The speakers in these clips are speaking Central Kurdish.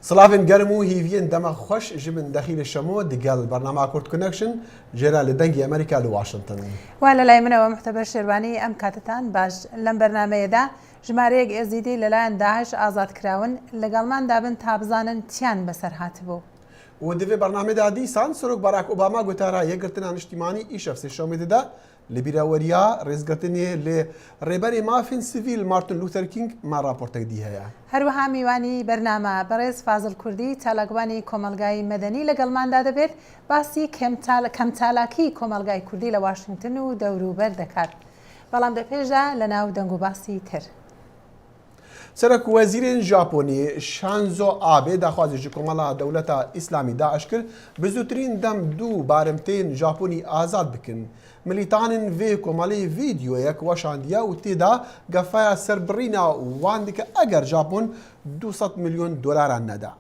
سلاوین گرم و هیوین دم خوش جمن داخل الشمو دقال برنامج كورت كونكشن جرا لدنجي أمريكا لواشنطن. ولا لايمنا ومحتبر شرباني أم كاتتان باش لم برنامج دا جماريك إزيدي للاين داعش آزاد كراون لقالمان دابن تابزانن تيان بسر هاتبو. ودفي برنامج دا ديسان سروق باراك أوباما قتارا يقرتنا اجتماعي إيشاف سيشومي دا لبيراوريا رزقتني لريبري مافين سيفيل مارتن لوثر كينغ ما رابورتك دي هيا. هروها میوانی برنامه برز فاضل کردی تلاقوانی کمالگای مدنی لقلمان داده بید باسی کم تالاکی کمالگای کردی لواشنطن و دورو بردکار. بلام ده پیجا لناو دنگو باسی تر. سرک وزیر ژاپنی شانزو آبه دخوازی کمالا دولت اسلامی داعش کرد بزودترین دم دو بارمتین ژاپنی آزاد بکن. ملیتانن وی کمالی ویدیو یک وشاندیا و تیدا گفایا سربرینا واندک اگر ژاپن 200 میلیون دلار ندا.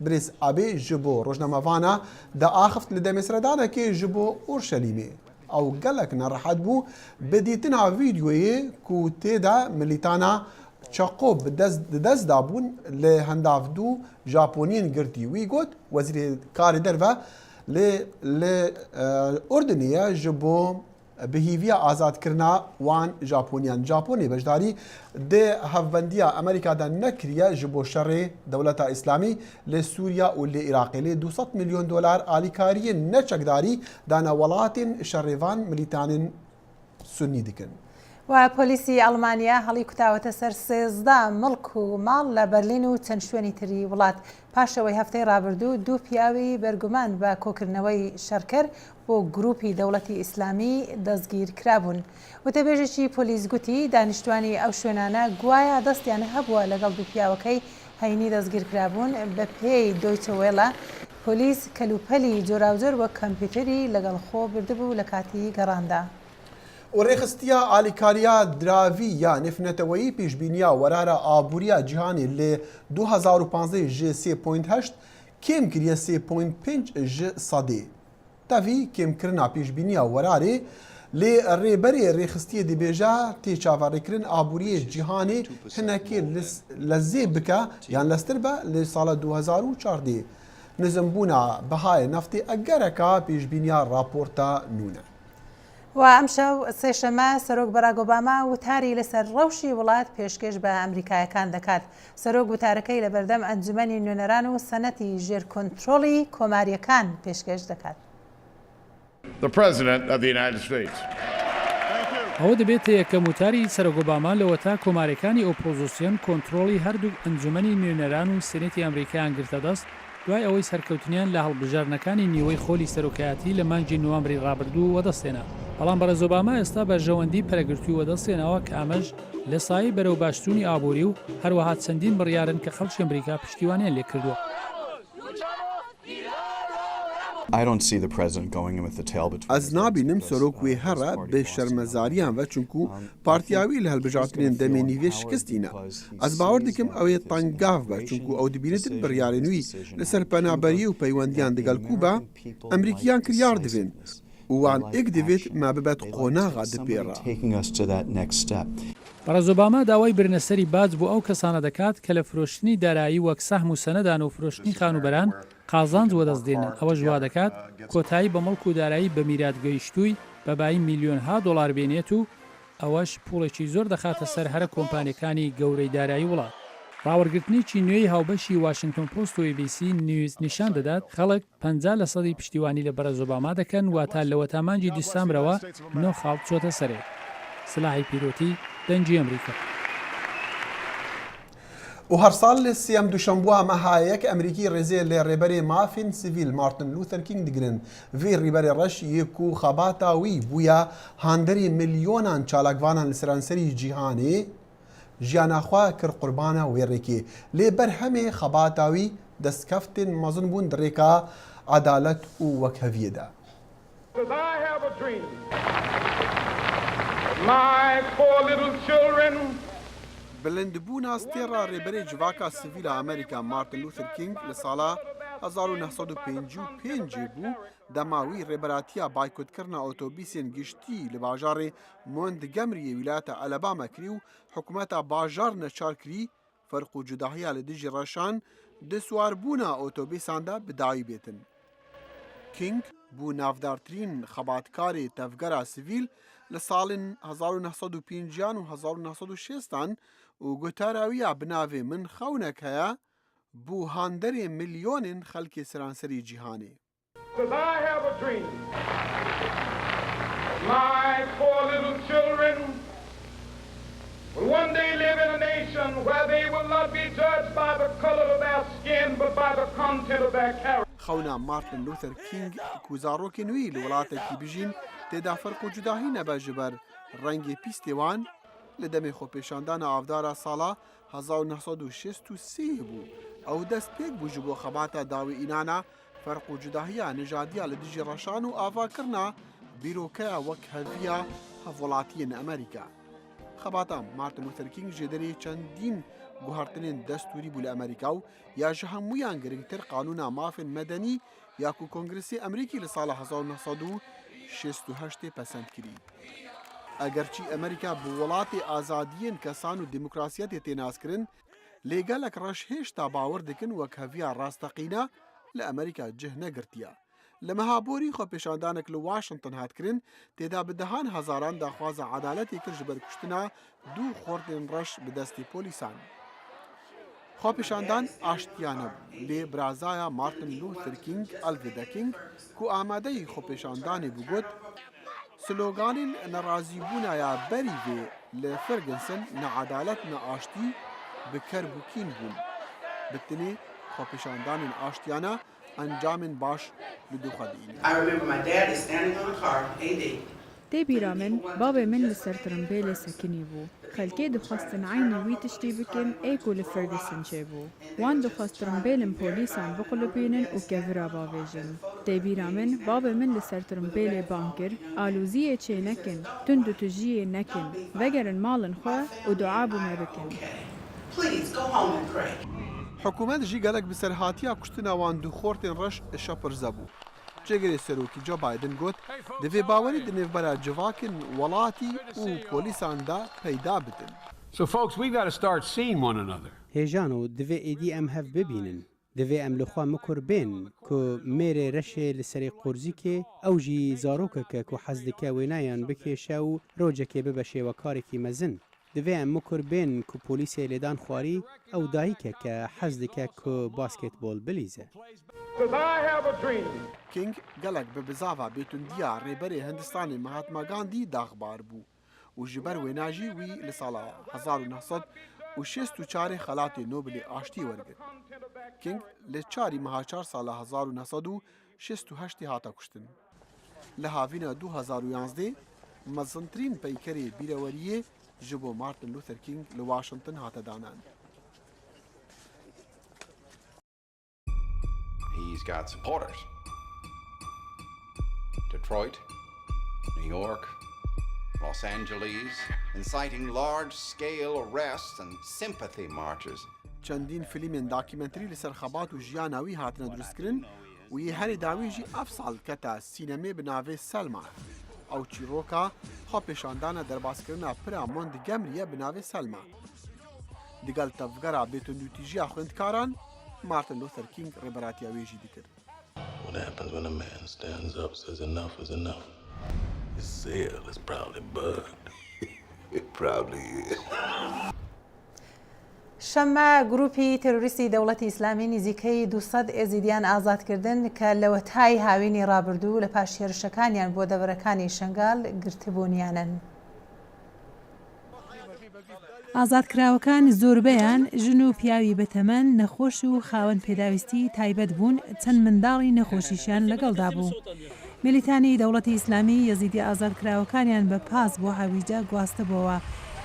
بریس آبه جبو روزنامه‌وانا دا آخفت لدمسردانه که جبو اورشلیمی. او گلک نرحت بو بدیتنا ویدیوی کو تیدا ملیتانا چاقوب دست دابون لهنداف دو ژاپنیین گرتی وی گوت وزیر کار دروا لأردنية جبو بهيفيا آزاد كرنا وان ژاپنيان ژاپني بجداري ده هفبندية أمريكا دا نكريا جبو شر دولة إسلامي لسوريا والعراق ل 200 مليون دولار آليكاري نچكداري دانا ولات شريفان مليتان سني دكن. و پلیسی ئەڵمانیا هەڵی کوتاوەتە سەر 13 مڵک و ماڵ لە بەرلین و چەند شوێنی تری وڵات پاشەوەی هەفتەی ڕابردوو دوو پیاوی بەرگومان بە کۆکردنەوەی شەڕکەر بۆ گروپی دەوڵەتی ئیسلامی دەستگیر کرابوون. وتەبێژێکی پۆلیس گوتی دانیشتوانی ئەو شوێنانە گوایە دەستیان هەبووە لەگەڵ دوو پیاوەکەی هەینی دەستگیر کرابوون بە پێی دۆیچە وێڵە پۆلیس کەلوپەلی جۆراوجۆر وە کەمپیوتەری لەگەڵ خۆ بردبوو لە کاتی گەڕاندا. وريخستيا آليكاريا دراويا نفنتوي بيشبينيا ورارا آبوريا جهاني ل 2015 جي 3.8 كم كريا 3.5 جي صدي تافي كم كرنا بيشبينيا وراري لريبري ريخستيا دي بيجا تي شافاريكرن آبوريا جهاني هناكي لزيبكا يعني لستربا لسالة 2014 نزمبونا بهاي نفتي أجركا بيشبينيا رابورتا نونا. و ئەمشەو سێشەمە سەرۆک بەراک ئۆباما وتاری لەسەر ڕەوشی وڵات پێشکەش بە ئەمریکایەکان دەکات. سەرۆک وتارەکەی لە بەردەم ئەنجومەنی نوێنەران و سەنەتی ژێرکۆنترۆڵی کۆماریەکان پێشکەش دەکات. ئەوە دەبێت یەکەم وتاری سەرۆک ئۆباما لەوەتا کۆماریەکانی ئۆپۆزیسیۆن کۆنترۆڵی هەردوو ئەنجومەنی نوێنەران و سێنێتی ئەمریکایان گرتە دەست دوای ئەوەی سەرکەوتنیان لە هەڵبژارنەکانی نیوەی خۆلی سەرۆکایەتی لە مانگی نوامبری ڕابردوو وەدەستێنا. بەڵام بەرەز ئۆباما ئێستا بەرژەوەندی پەرەگرتووی وەدەستێنەوە کە ئەمەش لە سایەی بەرەو باشتوونی ئابووری و هەروەها چەندین بڕیارن کە خەڵکی ئەمریکا پشتیوانیان لێ کردووە. از نابینم سروک وی هر به شرمزاریان و چونکو پارتیاوی لهالبجاترین دمینیوی شکستینه. از باور دکم اوی تنگاف با چونکو او دبینت بریارنوی لسر پنابری و پیوندیان دگل کوبا امریکیان کریار دوین. وان اک دوید ما ببد قناغا دپیرا. بەرەز ئۆباما داوای برنەسەری باج بۆ ئەو کەسانە دەکات کە لە فرۆشتنی دارایی وەک سەهم و سەنەدان و فرۆشتنی خانوبەران قازانج وەدەستدێنن. ئەوە ژوا دەکات کۆتایی بە مەڵک و دارایی بە میرات گەیشتووی بەبایی میلیۆنها دۆلار بێنێت و ئەوەش پوڵێکی زۆر دەخاتە سەر هەرە کۆمپانیەکانی گەورەی دارایی وڵات. ڕاوەرگرتنیی نوێی هاوبەشی واشنگتن پۆست و ABC نیوز نیشان دەدات خەڵک 50% پشتیوانی لە بەرەز ئۆباما دەکەن واتە لەوە تا مانگی دیسامبرەوە 9 خاڵ چۆتە سەرێ. سلاحی پیرۆتی دەنگی ئەمریکا. و هر سال لسیام دوشنبه مهایک امریکی رزیل لربری مافین سیویل مارتن لوثر کینگ دگرن وی ربری رش یکو خباتاوی بویا هاندری میلیونان چالاکوانان لسرانسری جیهانی جیاناخوا کر قربانا ویرکی لبر همه خباتاوی دستکفتن مزن بون درکا عدالت و وکهویه دا. بلندبونا ستيرا ريبري جواكا سيفيلا أمريكا مارتن لوثر كينغ لسالا 1955 بو دماوي ريبراتيا بايكوت كرنا أوتوبيسين گشتي لباجار موندغامري ولاية ألاباما كريو حكومة باجار نشار كري فرق جداهية لديجي رشان دسواربوونا ئۆتۆبیساندا بداوی بێتن. کینگ بوو نافدارترین خەباتکاری تەفگەرا سیڤیل لە ساڵین 1950 و 1960 و گوتاراویە بناوێ من خەونێک هەیە بوو هاندەرێ ملیۆنین خەڵکی سەرانسەری جیهانێ. I have a dream. My 4 little children will one day live in a nation where they will not be judged by the color of their skin but by the content of their character. خەونا مارتن لوتر کینگ کوزارۆکی نوێی لە وڵاتێکی بژین تێدا فەرق و جوداهی نەبە ji ber ڕەنگی پیستێوان لە دەمێ خۆپێشاندانە ئاودارە ساڵا 1963 بوو ئەو دەست پێک بوو ji بۆ خەباتە داوی ئینانە فەرق و جوداهیە نژادیە لە دژی ڕەشان و ئاڤاکردنا بیرۆکەیە وەک هەڤیە هەڤوڵاتیین ئەمریکا. خەباتە مارتن لوتر کینگ ژێدەری چەندین گوهارتنین دەستوری بوو لە ئەمریکا و یا ji هەمویان گرنگتر قانونا مافên مەدەنی یاکو کۆنگرسی ئەمریکی لە ساڵە 1968 پەسەند کردی. ئەگەرچی ئەمریکا بە وڵاتی ئازادیین کەسان و دیموکراسیەتی تێناسکردن لێگەلێک ڕەش هێشتا باوەڕ دەکەن وەک هەڤیا ڕاستەقینە لە ئەمریکا جه نەگرتیە. لە مەهابۆری خۆپێشاندانێک لە واشنگتن هاتکردن تێدا بدەهان هەزاران داخوازە عەدالەتی کرد ji ber کوشتنا دوو خۆردên ڕەش bi destê polîsan. خۆپێشاندان ئاشتیانە بوو لێ برازایە مارتن لوتر کینگ ئەلڤێدا کینگ کو ئامادەی خۆپێشاندانێ بووگوت سلۆگانین نەڕازیبوونایە بەری vê لە فەرگنسن نەعەدالەت نەئاشتی بکەربووکین بوون. بتنێ خۆپێشاندانên ئاشتیانە ئەنجامên baş li dûxa dîn. I remember my dad is standing on a car, AD. تێبیرا من بابێ من لەسەر ترمبێلێ سەکنی بوو خەلکێ دخواستن عینی وی تشتی بکەن ئەیکو لە فەرگسن چێ بوو وان دخواست ترمبێلم پۆلیسان بقلوبێنن و کەڤرا باوێژن تێبیرا من بابێ من لەسەر ترمبێلێ بانکر ئالوزیە چێ نەکن تند و توژیە نەکن vەگەرن ماڵن خۆ و دوعا بوومە بکەن. Please go home and pray. حکوومەت ژی گەلک بەسەرهاتیە کوشتناوان دوو خۆرتێن ڕەش شەپرزە بوو. جێگەری سەرۆکی جۆ بایدن گوت دەبێ باوەری دنێڤبەرە جڤاکن وڵاتی و پۆلیساندا پەیدا بدن. So folks, we've got to start seeing one another. هێژان و divê êdî em hev bibînin. Divê em li xwe mikor bên ku mêrê reşê li serê qurzîkê ew jî zarokeke ku hez dike wêneyan bikêşe û rojekê bibe şêwekarekî mezin. Divê em mikor bên ku polîsê lêdan xwarî ew dayîkeke hez dike ku basketbol bilîze. I have a dream. کینگ gelek bi bizava bêtundiya rêberê Hindistanê Mahatma Gandhi daxbar bû û ji ber wêne jî wî li sala 1964 xelatê Nobelê aştî wergir. King li 4 meha 4 sala 1968 hata kuştin. Li havîna 2011 mezintirîn peykerê bîreweriyê ji bo Martin Luther King li Washington hate danan. He's got supporters. Detroit, New York, Los Angeles, inciting large-scale arrests and sympathy marches. چەندین فیلمên داکیمنتری لەسەر خەبات و ژیانا wî hatine duristkirin û yê herê dawî jî ev sal kete sînemê bi navê Selma. Ew çîroka xwepêşandana derbaskirina pira Montgomeryê bi navê Selma. Digel tevgera bêtundûtîjiya xwendkaran Martin Luther King rêberatiya wê jî dikir. What happens when a man stands up, says enough is enough? His cell is probably bugged. It probably is. شەمە گروپی تێرۆریستی دەوڵەتی ئیسلامی نزیکەی 200 ئێزیدیان ئازادکردن کە لە وەتای هاوینی ڕابردوو لە پاش هێرشەکانیان بۆ دەڤەرەکانی شنگال گرتبوونیانن. ئازادکراوەکان زۆربەیان ژن و پیاوی بەتەمەن نەخۆش و خاوەن پێداویستی تایبەت بوون چەند منداڵی نەخۆشیشیان لەگەڵدا بوو. میلیتانی دەوڵەتی ئیسلامی یەزیدی ئازادکراوەکانیان بە پاس بۆ هاویجە گواستبەوە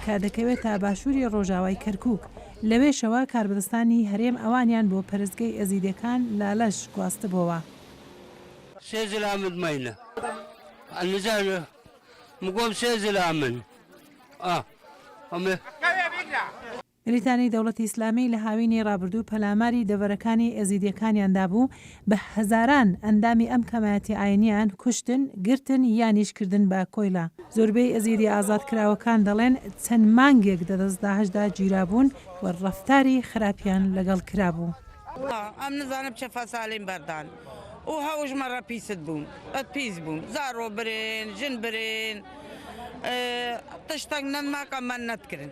کە دەکەوێتە باشووری ڕۆژاوای کەرکووک. لەوێشەوە کاربدەستانی هەرێم ئەوانیان بۆ پەرستگەی ئەزیدەکان لالەش گواستبەوە. سێ زلامت مەینە ئەنجانە مگۆم سێ زلامن میلیتانی دەوڵەتی ئیسلامی لە هاوینی ڕابردوو پەلاماری دەڤەرەکانی ئەزیدیەکانیاندا بوو بە هەزاران ئەندامی ئەم کەمایەتی ئاینیان کوشتن، گرتن یانیشکردن بە کۆیلا. زۆربەی ئەزیدی ئازادکراوەکان دەڵێن چەند مانگێک دەدەستداهەشدا گیرابوون و ڕەفتاری خراپیان لەگەڵ کرابوو. ئەم نزانم چه فەساڵین بەردان و هەوژمەڕە پیست بووم پیس بووم زارۆ برێن ژن برێن تشتێک نەماکە من نەتکردن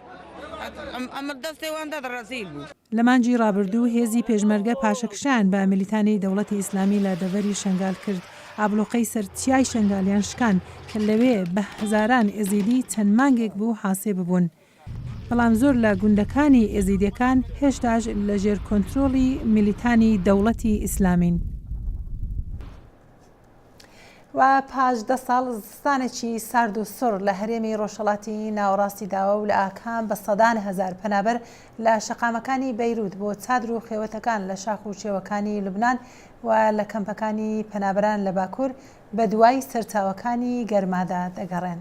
ئەمە دەستێواندا ڕەزیل بوو. لە مانجی ڕابردوو هێزی پێشمەرگە پاشەکشان بە میلیتانی دەوڵەتی ئیسلامی لە دەڤەری شنگال کرد. ئابلۆقەی سەرچیای شنگالیان شکان کە لەوێ بە هەزاران ئێزیدی چەند مانگێک بوو حاسێ ببوون. بەڵام زۆر لە گوندەکانی ئێزیدیەکان هێشتاش لە ژێر کۆنتترۆڵی میلیتانی دەوڵەتی ئیسلامین. و پاش 10 ساڵ زستانێکی سارد و سڕ لە هەرێمی ڕۆژهەڵاتی ناوەڕاستی داوە و لە ئاکام بە سەدان هەزار پەنابەر لە شەقامەکانی بەیروت بۆ چادر و خێوەتەکان لە شاخ و چێوەکانی لوبنان و لە کەمپەکانی پەنابەران لە باکوور بە دوای سەرچاوەکانی گەرمادا دەگەڕێن.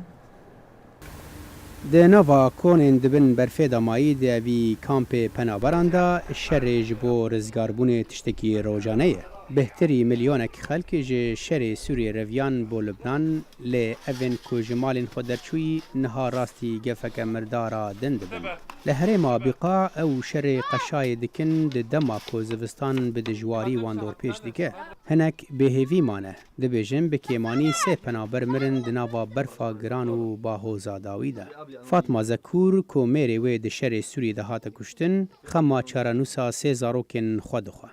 دناوا کۆنên dibin berfê damayî devî kampê penaberan da şerê ji bo rizgarbûnê tiştekî rojane ye. Bihterî milyonekî xelkê ji şerê Sûriye reviyan bo Lubnan lê evên ku ji malên xwe derçûyî niha rastî gefeke mirdara din dibin. Li herêma Bîqa ew şerê qeşayê dikin di dema ku zivistan bi dijwarî wan dorpêş dike. Hinek bêhêvî mane. Dibêjin bi kêmanî sê penaber mirin di nava berfa giran û bahoza dawî de. Fatma Zekur ku mêrê wê di şerê Sûriyê de hate kuştin, xema çarenûsa sê zarokên xwe dixwe.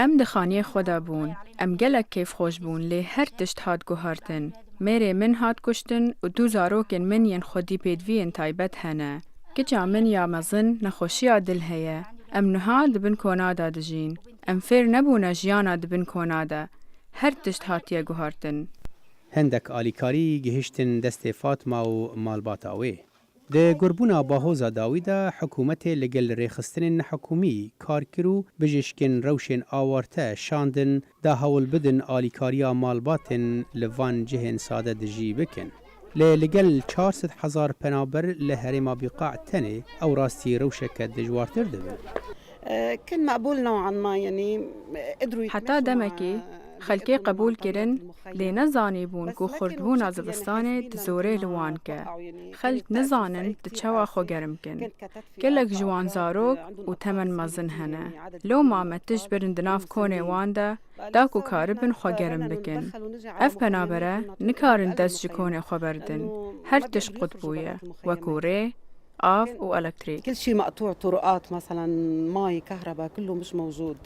ئەم دخانیە خۆدا بوون ئەم gelek kêfxۆş bûn lê her tişt hat guhartin mêrê min hat kuştin û du zarokên min yên xwedî pêdiviyên taybet hene kiça min ya mezin nexweşiya dil heye em niha dibin konada dijîn em fêr nebûne jiyana dibin konada her tişt hatiye guhartin. Hindek alîkarî gihiştin destê Fatma û malbata wê. Di gurbûna bahoza dawî de hikûmetê li gel rêxistinên nehikûmî kar kir û bijîşkên rewşên awarte şandin da hewl bidin alîkariya malbatên li van cihên sade dijî bikin. Lê li gel 400,000 penaber li herêma Bîqa tenê ew rastî rewşeke dijwartir dibin. Heta demekî خەلکê qebûl kirin lê nezanî bûn ku xurtbûna zivistanê di zorê li wan ke. Xelk nizanin di çawa xwe germ kin. Gelek ji wan zarok û temen mezin hene. Loma me tişt birin di nav konê wan de da ku karibin xwe germ bikin. Ev penabere nikarin dest ji konê xwe berdin. Her tişt qut bûye wekû rê av û elektrîk. كل شيء مقطوع طرقات مثلا مي كهرباء كله مش موجود.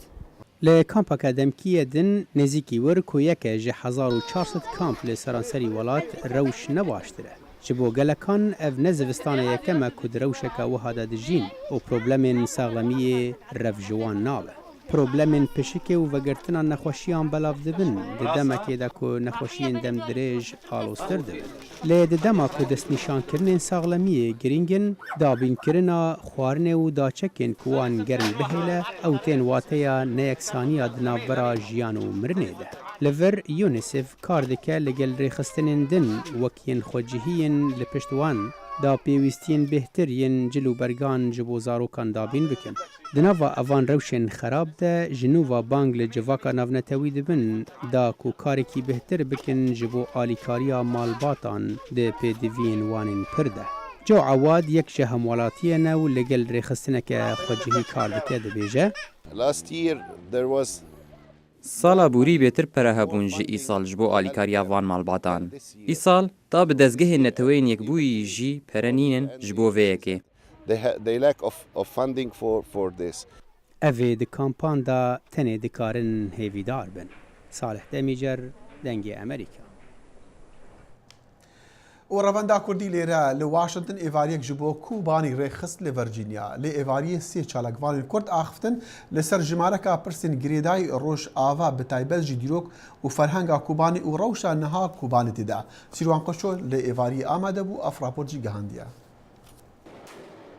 Li kampeka demkiyê din nêzîkî wir ku yeke ji 1400 kamp li seranserî welat rewş ne baştir e. Ji bo gelekan ev ne zivistana yekem e ku di rewşeka wiha de dijîn û problemên saxlemiyê rev ji wan nabe. Problemên pişikê û vegirtina nexweşiyan belav dibin di demekê de ku nexweşiyên dem dirêj alostir dibin. Lê di dema ku destnîşankirinên saxlemiyê girîngin, dabînkirina xwarinê û daçekên ku wan germ bihêle ew tên wateya neyeksaniya di navbera jiyan û mirinê de. Li vir UNICEF kar dike li gel rêxistinên din wek yên xwecihiyên li pişt wan da pêwîstiyên bêhtir yên cil û bergan ji bo zarokan dabîn bikin. Di nava evan rewşên xerab de ji nûva bang li civaka navnetewî dibin da ku karekî bêhtir bikin ji bo alîkariya malbatan di pêdiviyên wanên pir de. Jo Awad yek ji hemwelatiyê new li gel rêxistineke xwecihî kar dike dibêje. Last year there was Sala borî bêtir pere hebûn ji îsal ji bo alîkariya van malbatan. Îsal ta bi dezgehên neteweyên yekbûyî jî perenînin ji bo vê yekê. They lack of funding for this. Evê di kampan da tenê dikarin hêvîdar bin. Salih Demîcer, Dengê Amerîka. û revenda Kurdî lêre li Washington êvariyek ji bo Kubanî rêxist li Virginia. Lê êvariyê sê çalakvanên Kurd axiftin li ser jimareka pirsên girêdayî Rojava bi taybet jî dîrok û ferhenga Kubanî û rewşa niha Kubanîtê de. Sîrwan Qoşo li êvariyê amade bû ev rapor jî gihandiye.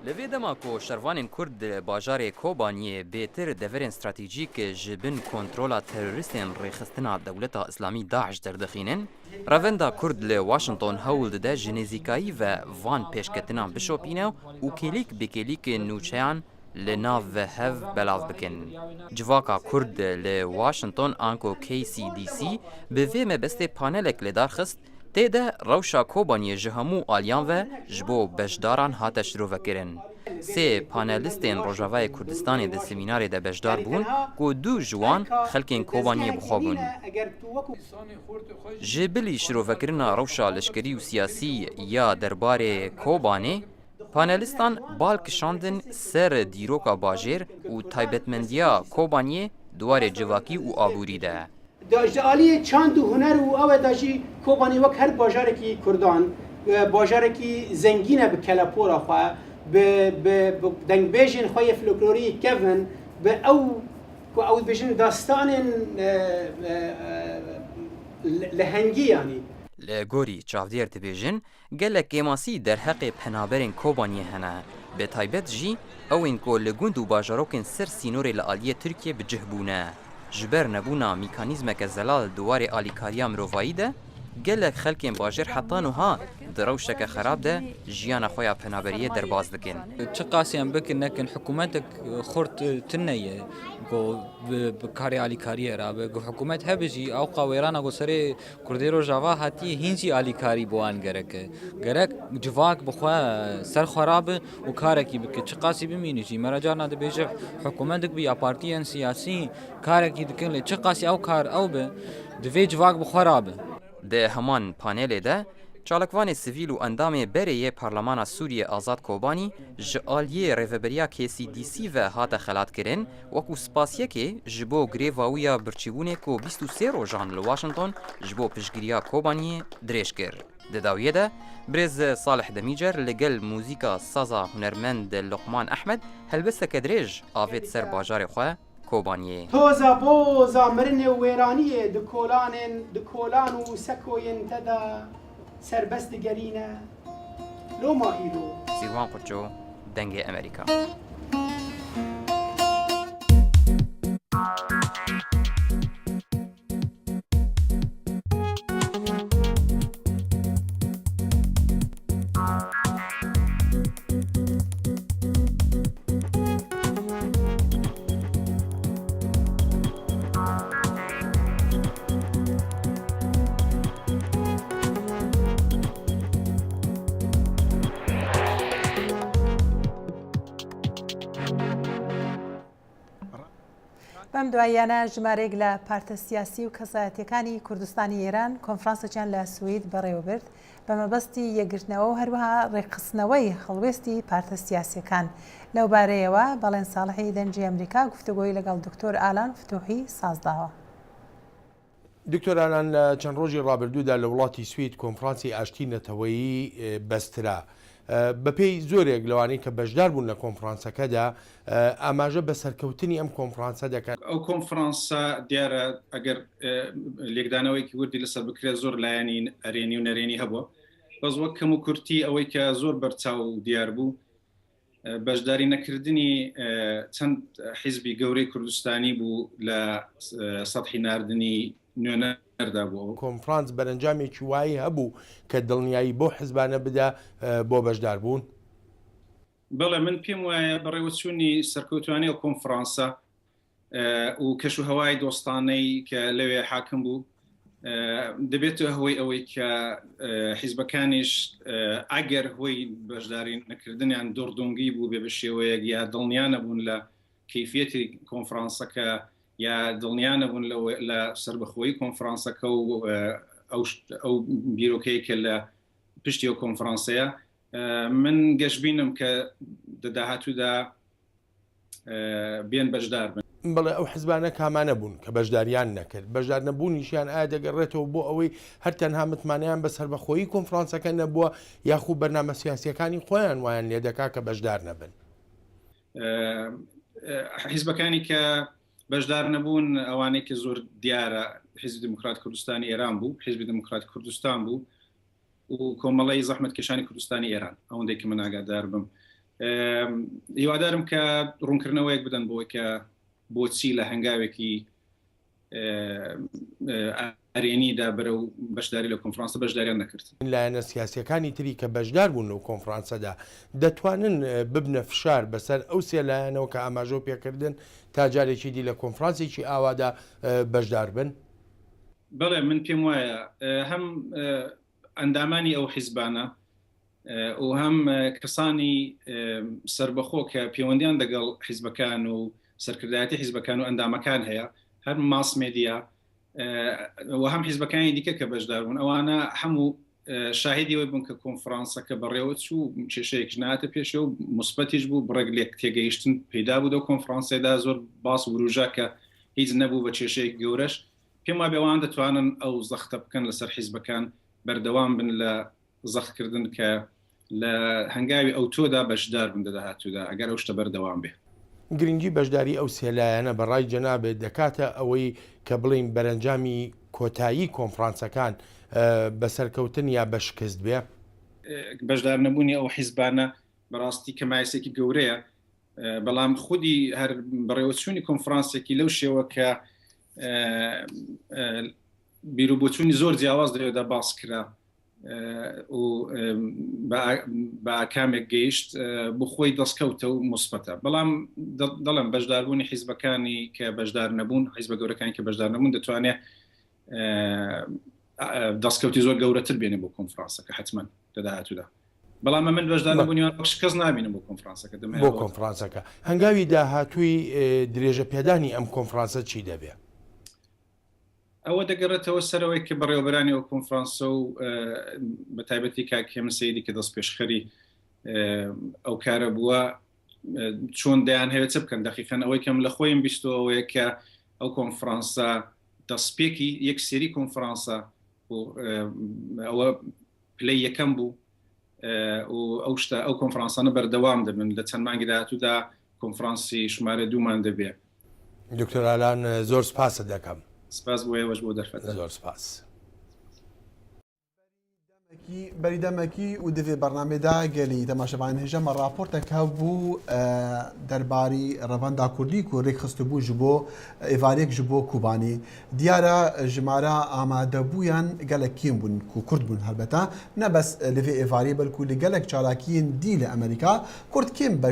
Li vê dema ku şervanên Kurd di bajarê Kobaniyê bêtir deverên stratejîk ji bin kontrola teroristên rêxistina dewleta Îslamî Daeş derdixînin, revenda Kurd li Washington hewl dide ji nêzîkayî ve van pêşketinan bişopîne û kêlîk bêkêlîkên nûçeyan li nav ve hev belav bikin. Civaka Kurd li Washington anko KCDC bi vê mebestê panelek lê darxist tê de rewşa Kobaniyê ji hemû aliyan ve ji bo beşdaran hate şîrovekirin. سێ پانەلیستên Rojavayê Kurdistanê di semînarê de bejdar bûn ku du ji wan xelkên Kobaniyê bixwe bûn. Ji bilî şîrovekirina rewşa leşkerî û siyasî ya derbarê Kobanê, panelîstan bal kişandin ser dîroka bajêr û taybetmendiya Kobaniyê duwarê civakî û aborî de. Ji aliyê çand û huner û ew da jî Kobanî wek her bajarekî Kurdan bajarekî zengîn e bi kelepora xwe bi dengbêjên xwe yê folklorî kevin bi ew ku ew dibêjin dastanên lehengî yanî. Li gorî çavdêr dibêjin gelek kêmasî derheqê penaberên Kobaniyê hene. Bi taybet jî ewên ku li gund û bajarokên ser sînorê li aliyê Tirkiye bicih bûne. Ji ber nebûna mîkanîzmeke zelal di warê alîkariya mirovayî de, gelek xelkên bajêr heta niha di rewşeke xerab de jiyana xwe ya penaberiyê derbas dikin. Çi qasiyan bikin nekin hikûmetek xurt tineye got bi karê alîkariyê ra be got hikûmet hebe jî ew qawêrana got serê Kurdê Rojava hatiye hîn jî alîkarî bi wan gerek. Gerek civak bi xwe ser xwe rabe û karekî bike. Çi qasî bimînî jî me re carna dibêje hikûmetek bî ya partiyên siyasî karekî dikin lê çi qasî ew kar ew be divê civak bi xwe rabe. Di heman panelê de çalakvanê sivîl û endamê berê yê Parlemana Sûriye Azad Kobanî ji aliyê rêveberiya KCDC ve hate xelatkirin wekû spasyekê ji bo grêva wî ya birçîbûnê ku 23 rojan li Washington ji bo piştgiriya Kobaniyê dirêj kir. Di dawiyê de Birêz Salih Demîcer li gel mûzîka saza hunermend Luqman Ehmed helbesteke dirêj avêt ser bajarê xwe Kobaniyê. Toza boza mirinê û wêraniyê di kolan û sekoyên te de serbest digerîne. Loma îro. Sîrvan Qurço, Dengê Amerîka. بەم دواییانە ژمارەیەک لە پارتە سیاسی و کەسایەتیەکانی کوردستانی ئێران کۆنفرانسێکیان لە سوید بەڕێوەبرد بە مەبەستی یەکگرتنەوە و هەروەها ڕێکخستنەوەی هەڵوێستی پارتە سیاسیەکان. لەو بارەیەوە بەڵێن ساڵحی دەنجی ئەمریکا گفتوگۆی لەگەڵ دکتۆر ئالان فتوحی سازداوە. دکتۆر ئالان لە چەند ڕۆژی ڕابردوودا لە وڵاتی سوید کۆنفرانسی ئاشتی نەتەوەیی بەسترا. بەپێی زۆرێک لەوانەی کە بەشدار بوون لە کۆنفرانسەکەدا ئاماژە بە سەرکەوتنی ئەم کۆنفرانسە دەکات. ئەو کۆنفرانسە دیارە ئەگەر لێکدانەوەیکی وردی لەسەر بکرێت زۆر لایەنی ئەرێنی و نەرێنی هەبووە، بەس وەک کەم و کورتی ئەوەی کە زۆر بەرچاو دیار بوو بەشداری نەکردنی چەند حیزبی گەورەی کوردستانی بوو لە سەطحی ناردنی نوێنەردا بوو. کۆنفرانس بەرەنجامێکی وایی هەبوو کە دڵنیایی بۆ حیزبانە بدا بۆ بەشدار بوون. بەڵێ من پێم وایە بەڕێوەچوونی سەرکەوتوانی ئەو کۆنفرانسە و کەش و هەوای دۆستانەی کە لەوێ حاکم بوو دەبێتەوە هەوەی ئەوەی کە حیزبەکانیش ئەگەر هۆی بەشداری نەکردنیان دۆڕدۆنگی بوو بێ بە شێوەیەک یا دڵنیانە بوون لە کەیفیەتی کۆنفرانسەکە یا دڵنیانە بوون لە سربەخۆیی کۆنفرانسەکە و ئەو بیرۆکەی کە لە پشتی ئەو کۆنفرانسەیە من گەشتبینم کە دەداهاتوودا بێن بەشدار بن. بەڵێ ئەو حیزبانە کامانە بوون کە بەشداریان نەکرد. بەشدار نەبوونیشیان ئایا دەگەڕێتەوە بۆ ئەوەی هەرتەنها متمانیان بە سربەخۆیی کۆنفرانسەکە نەبووە یاخوو بەرنامە سیاسیەکانی خۆیان وایان لێ دەکا کە بەشدار نەبن. حیزبەکانی کە بەشدار نەبوون ئەوانەی کە زۆر دیارە حیزبی دموکرات کوردستانی ئێران بوو، حیزبی دموکرات کوردستان بوو و کۆمەڵی زەحمەتکێشانی کوردستانی ئێران ئەوەندەی کە من ئاگادار بم. هیوادارم کە ڕوونکردنەوەیەک بدەن بۆی کە بۆچی لە هەنگاوێکی ئەرێنیدا بەرە و بەشداری لە کۆنفرانسە بەشداریان نەکرد. لایەنە سیاسیەکانی تری کە بەشدار بوون لەو کۆنفرانسەدا دەتوانن ببنە فشار بەسەر ئەو سێ لایەنەوە کە ئاماژە پێکردن تا جارێکی دی لە کۆنفرانسێکی ئاوادا بەشدار بن؟ بەڵێ من پێم وایە هەم ئەندامانی ئەو حیزبانە و هەم کەسانی سربەخۆ کە پەیوەندیان لەگەڵ حیزبەکان و سەرکردایەتی حیزبەکان و ئەندامەکان هەیە هەر ماس مێدیا و هەم حیزبەکانی دیکە کە بەشدار بوون ئەوانە هەموو شاهدیەوەی بوون کە کۆنفرانسەکە بەڕێوە چوو کێشەیەک ناتە پێشە و مثبەتیش بوو بڕێک لێک تێگەیشتن پەیدا بوو دە کۆنفرانسێدا زۆر باس و وروژە کە هیچ نەبوو بە کێشەیەک گەورەش پێم وایە ئەوان دەتوانن ئەو زەختە بکەن لەسەر حیزبەکان بەردەوام بن لە زەختکردن کە لە هەنگاوی ئەو تۆدا بەشدار بن دەداهاتوودا ئەگەر ئەو شتە بەردەوام بێ گرنگی بەشداری ئەو سێلایەنە بەڕای جەنابێت دەکاتە ئەوەی کە بڵین بەرەنجامی کۆتایی کۆنفرانسەکان بەسەرکەوتن یا بەشکست بێ بەشدار نەبوونی ئەو حیزبانە بەڕاستی کەمایسێکی گەورەیە بەڵام خودی هەر بەڕێوەچوونی کۆنفرانسێکی لەو شێوە کە بیرروبچوونی زۆر جیاواز دەوێتدا باس کرا و بە کامێک گەیشت بۆ خۆی دەستکەوتە و مثبەتە بەڵام دەڵم بەشداربوونی حیزبەکانی کە بەشدار نەبوون حیزبە گەورەکانی کە بەشدار نەبوون دەتوانێت دەستکەوتی زۆر گەورەتر بێنێ بۆ کۆنفرانسەکە حتمما دەداهاتوودا بەڵام من بەشدار نەبوونیوان کەس نابینم بۆ کۆنفرانسەکە بۆ کۆنفرانسەکە هەنگاوی داهاتووی درێژە پێدانی ئەم کۆنفرانسە چی دەبێت ئەوە دەگەڕێتەوە سەرەوەی کە بەڕێوەبەرانی ئەو کۆنفرانسە و بە تایبەتی کاکێمە سەیدی کە دەست پێشخەری ئەو کارە بووە چۆن دەیان هەیە چ بکەن دەقیقەن ئەوەی کەم لە خۆیم بیستەوەیە کە ئەو کۆنفرانسە دەستپێکی یەک سێری کۆنفرانسە ئەوە پلەی یەکەم بوو و ئەو شتە ئەو کۆنفرانسانە بەردەوام دەبن لە چەند مانگی داهاتوودا کۆنفرانسی ژمارە دوومان دەبێت دکتۆر ئالان زۆر سپاسە دەکەم سپاس بۆ ئێوەش بۆ دەرفەت زۆر سپاس بەریدەمەکی و divê bernamêda gelî temaşevanên hêjema raportek hebû derbarî revenda Kurdî ku rêxistibû ji bo êvariyek ji bo Kubanî diyara jimara amadebûyan gelek kêm bûn ku Kurd bûn helbeta ne bes li vê êvariyê belkû li gelek çalakiyên dî li Amerîka Kurd kêm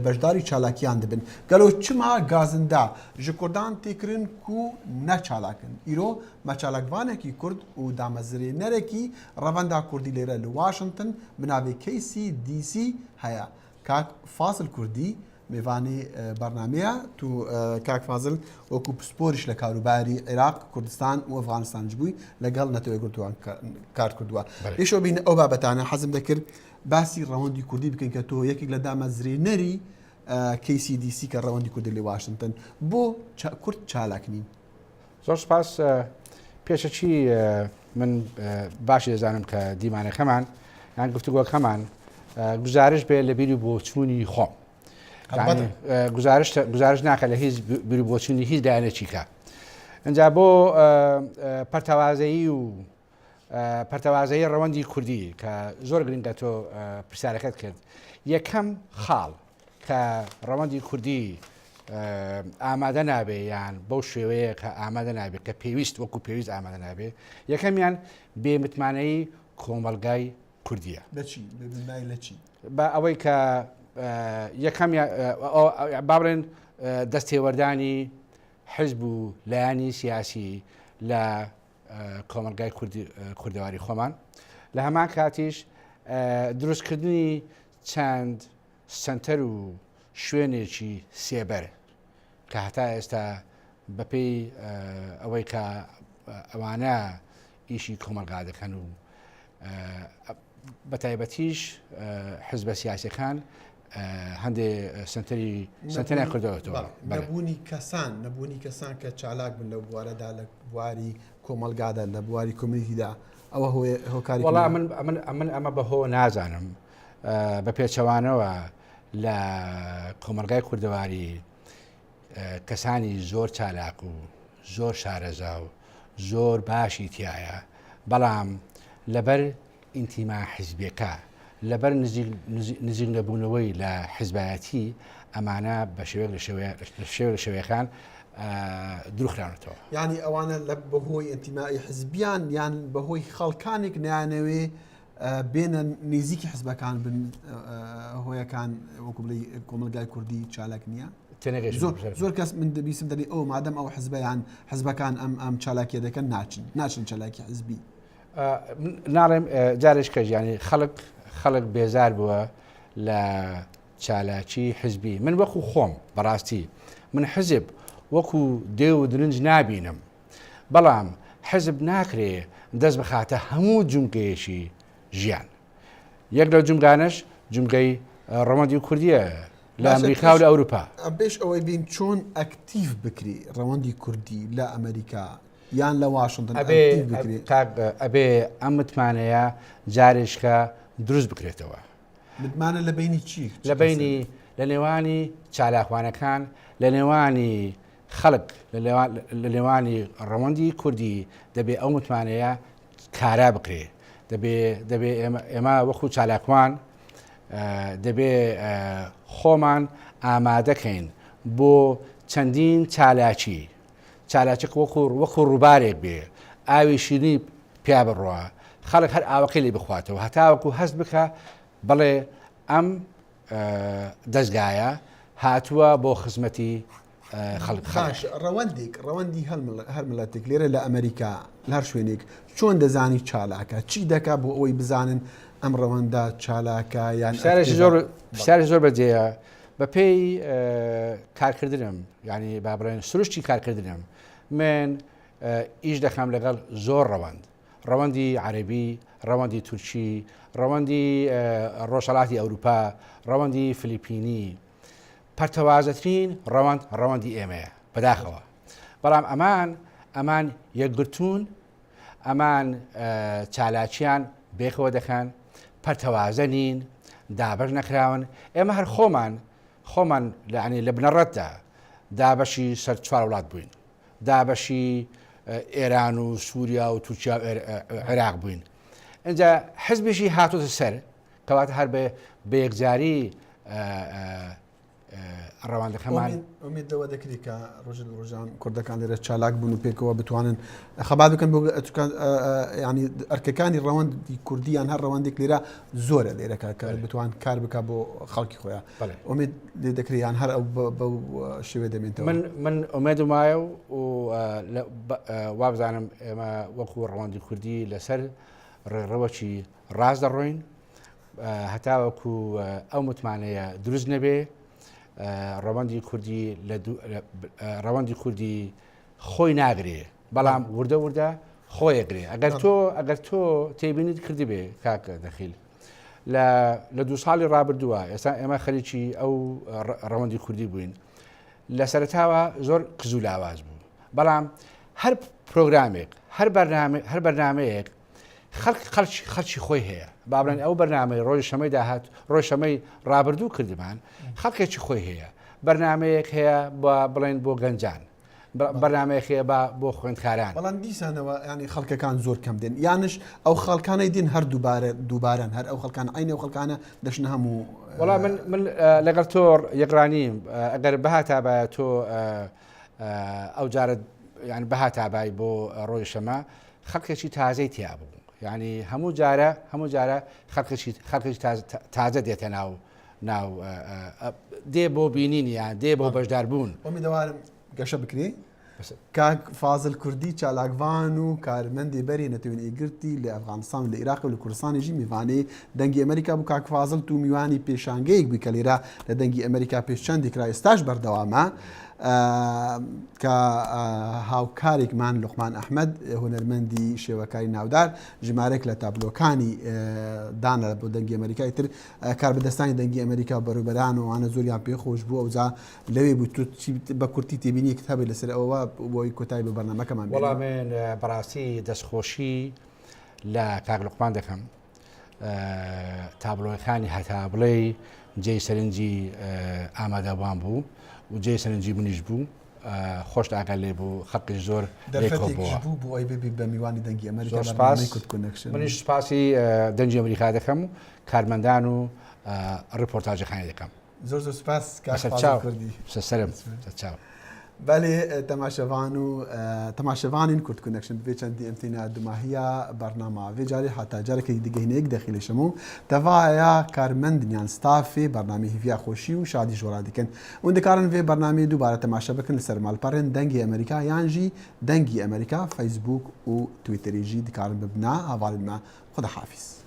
beşdarî çalakiyan dibin gelo çima gazinda ji Kurdan têkirin ku ne çalakin îro me çalakvanekî Kurd û damezirênerekî revenda Kurdî lêre li Washington bi navê KCDC heye kak Fazil Kurdî mêvanê bernameya tu kak Fazil wekû pisporîş li karûbarî Iraq Kurdistan û Efganistan ji bûî legal netewê Kurdiwan kar kirduwa êşo bîne ew babetane hezim dikir basî rewendî Kurdî bikin ke tu yekek li damezirênerî KCDC ke rewendî Kurdî li Washington bo Kurd çalak nîn زۆر سپاس پێشەچی من باشی دەزانم کە دیمانەکەمان یان گفتوگۆکەمان گزارش بێ لە بیری بۆچوونی خۆم گزارش ناکە لە هیچ بیری بۆچوونی هیچ دایانێکیکە ئەجا بۆ پەرتەوازایی ڕەوەندی کوردی کە زۆر گرنگە تۆ پرسیارەکەت کرد یەکەم خاڵ کە ڕەوەندی کوردی ئامادە نابێ یان بەو شێوەیە کە ئامادە نابێت کە پێویست وەکو پێویست ئامادە نابێ یەکەمیان بێمتمانەی کۆمەلگای کوردیە بە ئەوەی کە یەکەم باڵێن دەستێوەردانی حزب و لایانی سیاسی لە کۆمەلگای کوردەواری خۆمان لە هەمان کاتیش دروستکردنی چەند سنتەر و شوێنێکی سێبەر کە هەتا ئێستا بەپێی ئەوەی کە ئەوانە ئیشی کۆمەلگا دەکەن و بەتایبەتیش حزبە سیاسەکان هەندێک سنتەریان کردەوەتەوە نەبوونی کەسان کە چالاک بن لە بوارەدا لە بواری کۆمەلگادا لە بواری کۆمیتیدا ئەوە هۆکاری وەڵام من ئەمە بەهۆ نازانم بە پێچەوانەوە لە کۆمەلگای کوردەواری کەسانی زۆر چالاک و زۆر شارەزا و زۆر باشی تایە بەڵام لەبەر ئینتیما حیزبیەکە لەبەر نزیک نەبوونەوەی لە حیزبایەتی ئەمانە بە شێوە لە شێوەیەکان دروخرانەوە ینی ئەوانە لە بەهۆی ئینتیمای حیزبیان یان بەهۆی خەڵکانێک نیانەوێ بێنە نێزیکی حزبەکان بن هۆیەکان وەکو بڵێ کۆمەلگای کوردی چالاک نییە زۆر کەس من دەبیستم دەڵێ ئەو مادەم ئەو حزبیان حزبەکان ئەم چالاکیە دەکەن ناچن چالاکی حزبی ناڵێم جارش کە ینی خەڵک بێزار بووە لە چالاکی حزبی من وەکو خۆم بەڕاستی من حزب وەکو دێ و درنج نابینم بەڵام حزب ناکرێ دەست بخاتە هەموو جونگەیەشی ژیان یەک لەو جونگانش جونگەی ڕەوەندی کوردیە لە ئەمریکا و لە ئەوروپا بێش ئەوەی بین چۆن ئەکتیڤ بکری ڕەوەندی کوردی لە ئەمریکا یان لە واشنگتن ئەبێ ئەم متمانەیە جارێشکە دروست بکرێتەوە متمانە لە بینی چی لە بینی لە نێوانی چالاکوانەکان لە نێوانی خەڵک لە نێوانی ڕەوەندی کوردی دەبێ ئەو متمانەیە کارا بکرێ دەبێ ئێمە وەکو چالاکوان دەبێ خۆمان ئامادەکەین بۆ چەندین چالاکی وەکو ڕووبارێک بێ ئاوی شیرنی پیا بڕوە خەڵک هەر ئاوەکەی لێ بخواتەوە هەتاوەکو هەست بکە بڵێ ئەم دەستگایە هاتووە بۆ خزمەتی ڕەوەندی هەر ملەتێک لێرە لە ئەمریکا لە هەر شوێنێک چۆن دەزانی چالاکە چی دەکا بۆ ئەوەی بزانن ئەم ڕەوەندە چالاکە یان پرسیارێکی زۆر بەجێیە بە پێی کارکردنم ینی با بڵێن سروشتی کارکردنم من ئیش دەکەم لەگەڵ زۆر ڕەوەندی عەرەبی ڕەوەندی تورکی ڕەوەندی ڕۆژهەڵاتی ئەوروپا ڕەوەندی فلیپینی پەرتەوازەترین ڕەوەندی ئێمەیە بەداخەوە بەڵام ئەمان یەکگرتوون ئەمان چالاکیان بێخەوە دەکەن پەرتەوازە نین دابەش نەکراون ئێمە هەر خۆمان لە بنەڕەتدا دابەشی سەر 4 وڵات بووین دابەشی ئێران و سووریا و تورکیا و عێراق بووین اینجا حزبێکی هاتوتە سەر کەواتە هەر بە یەکجاری ڕەوەندەکەمان ئومێدەوە دەکری کە ڕۆژان کوردەکان لێرە چالاک بوون و پێکەوە بتوانن خەبات بکەن بۆ ینی ئەرکەکانی ڕەوەندی کوردیان هەر ڕەوەندێک لێرە زۆرە لێرەکە کە بتوان کار بکە بۆ خەڵکی خۆیان ئومێد لێ دەکریان هەر ئەو بە شێوێ دەمێنێتەوە من ئومێدم وایە و وابزانم ئێمە وەکو ڕەوەندی کوردی لەسەر ڕێڕەوەکی ڕاست دەڕۆین هەتاوەکو ئەو متمانەیە دروست نەبێ ڕەوەندی کوردی خۆی ناگرێ بەڵام وردە خۆیەگرێ ئەگەر تۆ تێبینیت کردی بێ کاکە دەخیل لە 2 ساڵی ڕابردووە ئێستا ئێمە خەریکی ئەو ڕەوەندی کوردی بووین لە سەرتاوە زۆر کزوو لاواز بوو بەڵام هەر پرۆگرامێک هەر بەرنامەیەک خەڵکی خۆی هەیە با بڵێن ئەو بەرنامەی ڕۆژی شەمەی داهات ڕۆژ شەمەی ڕابردوو کردمان خەڵکێکی خۆی هەیە بەرنمەیەک هەیە بڵێن بۆ گەنجان بەرنمەیەک هەیە بۆ خوێندکاران بەڵام دیسانەوە ینی خەڵکەکان زۆر کەم دێن یانش ئەو خەڵکانەی دین هەر دووبارەن هەر ئەو خەڵکان عینە و خەڵکانە دەشن هەموو وەڵام من لەگەڵ تۆ یەکڕانیم ئەگەر بەهاتابە تۆ ئەو جارە یان بەهاتابای بۆ ڕۆژی شەمە خەڵکێکی تازەی تیا بوو یعنی هەموو جارە خەڵکێکی تازە دێتە ناو دێ بۆ بینین یان دێ بۆ بەشداربوون ئەمیدەوارم گەشە بکرێ کاک فازل کوردی چالاکوان و کارمەندی بەری نەتوێن ئیگرتی لە ئەفغانستان و لە عێراق و لە کوردستانیژی میوانەی دەنگی ئەمریکا بوو کاک فازل تو میوانی پێشانگەیەک بووی کە لێرە لە دەنگی ئەمریکا پێش چەندی کرا ئێستاش بەردەوامە کە هاوکارێکمان لوقمان ئەحمەد هونەرمەندی شێوەکاری ناودار ژمارەك لە تابلۆکانی دانە بۆ دەنگی ئەمریکای تر کاربەدەستانی دەنگی ئەمریکا بەڕوبەران و ئەوانە زۆریان پێخۆش بوو ئەوجا لەوێ بوو بە کورتی تێبینی کتابی لەسەر ئەوە بۆی کۆتایی بە بەرنامەکەمان وەڵام من بەڕاستی دەستخۆشی لە کاک لوقمان دەکەم تابلۆکانی هەتا بڵێ جێی سەرنجی ئامادەوان بوو و جێ سەرنجی منیش بوو خۆش ئاگەر لێ بوو خەڵکی زۆر بوو ئەی ببی بە میوانی دەنگی ئەمریکا منیش سپاسی دەنگی ئەمریکا دەکەم و کارمەندان و ڕپۆرتاژەکانی دەکەم زۆر سپاس کوردی سەرم چاو بەێ تەماشەوانین کورد کونەکشن بێ چەندی ئەمتینا دوماهیە بەرنامە وێجارێ هاتا جارێکی دیگەینەیەک دەخیلشەمە و تەڤایە کارمەندنیان ستافێ بەرنامی هیڤیا خۆشی و شادی ژۆرا دیکەن وندەکارن وێ بەرنامی دووبارە تەماشە بکەن لەسەر ماڵپەڕێن دەنگی ئەمریکا یانژی دەنگی ئەمریکا فەیسبوک و تویتەریژی دکارن ببنا هاواڵما خودە حافیز.